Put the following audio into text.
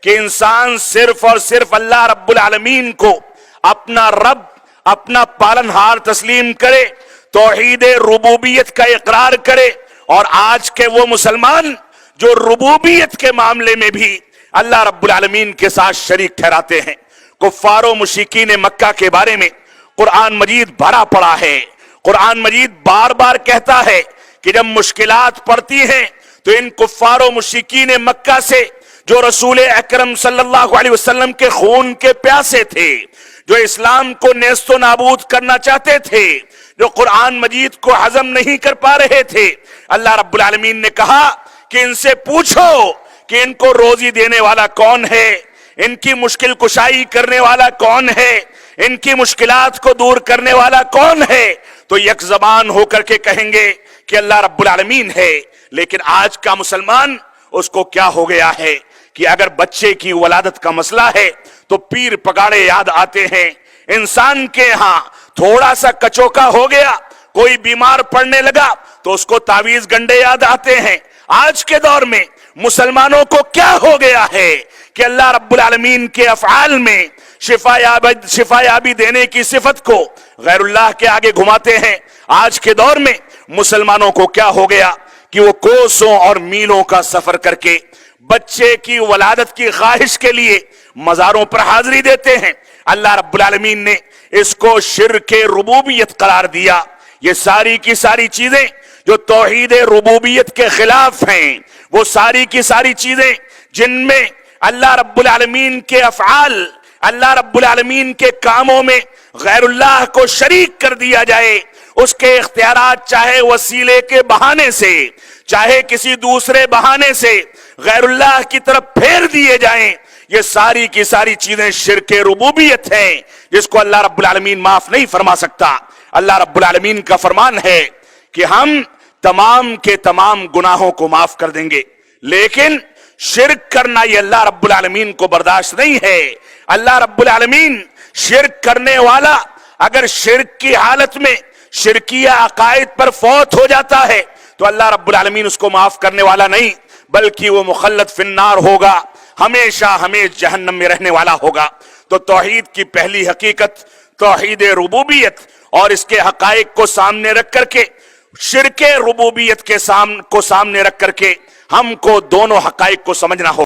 کہ انسان صرف اور صرف اللہ رب العالمین کو اپنا رب، اپنا پالنہار تسلیم کرے، توحید ربوبیت کا اقرار کرے. اور آج کے وہ مسلمان جو ربوبیت کے معاملے میں بھی اللہ رب العالمین کے ساتھ شریک ٹھہراتے ہیں. کفار و مشرکین مکہ کے بارے میں قرآن مجید بھرا پڑا ہے. قرآن مجید بار بار کہتا ہے کہ جب مشکلات پڑتی ہیں تو ان کفار و مشرکین مکہ سے جو رسول اکرم صلی اللہ علیہ وسلم کے خون کے پیاسے تھے، جو اسلام کو نیست و نابود کرنا چاہتے تھے، جو قرآن مجید کو ہضم نہیں کر پا رہے تھے، اللہ رب العالمین نے کہا کہ ان سے پوچھو کہ ان کو روزی دینے والا کون ہے، ان کی مشکل کشائی کرنے والا کون ہے، ان کی مشکلات کو دور کرنے والا کون ہے. تو یک زبان ہو کر کے کہیں گے کہ اللہ رب العالمین ہے. لیکن آج کا مسلمان، اس کو کیا ہو گیا ہے کہ اگر بچے کی ولادت کا مسئلہ ہے تو پیر پگاڑے یاد آتے ہیں. انسان کے ہاں تھوڑا سا کچوکا ہو گیا، کوئی بیمار پڑنے لگا تو اس کو تعویذ گنڈے یاد آتے ہیں. آج کے دور میں مسلمانوں کو کیا ہو گیا ہے کہ اللہ رب العالمین کے افعال میں شفا یابی دینے کی صفت کو غیر اللہ کے آگے گھماتے ہیں. آج کے دور میں مسلمانوں کو کیا ہو گیا کہ وہ کوسوں اور میلوں کا سفر کر کے بچے کی ولادت کی خواہش کے لیے مزاروں پر حاضری دیتے ہیں. اللہ رب العالمین نے اس کو شرک ربوبیت قرار دیا. یہ ساری کی ساری چیزیں جو توحید ربوبیت کے خلاف ہیں، وہ ساری کی ساری چیزیں جن میں اللہ رب العالمین کے افعال، اللہ رب العالمین کے کاموں میں غیر اللہ کو شریک کر دیا جائے، اس کے اختیارات چاہے وسیلے کے بہانے سے، چاہے کسی دوسرے بہانے سے غیر اللہ کی طرف پھیر دیے جائیں، یہ ساری کی ساری چیزیں شرک ربوبیت ہیں جس کو اللہ رب العالمین معاف نہیں فرما سکتا. اللہ رب العالمین کا فرمان ہے کہ ہم تمام کے تمام گناہوں کو معاف کر دیں گے، لیکن شرک کرنا یہ اللہ رب العالمین کو برداشت نہیں ہے. اللہ رب العالمین شرک کرنے والا اگر شرک کی حالت میں شرکیہ عقائد پر فوت ہو جاتا ہے تو اللہ رب العالمین اس کو معاف کرنے والا نہیں، بلکہ وہ مخلد فی النار ہوگا، ہمیشہ ہمیشہ جہنم میں رہنے والا ہوگا. تو توحید کی پہلی حقیقت توحید ربوبیت اور اس کے حقائق کو سامنے رکھ کر کے، شرک ربوبیت کو سامنے رکھ کر کے ہم کو دونوں حقائق کو سمجھنا ہوگا.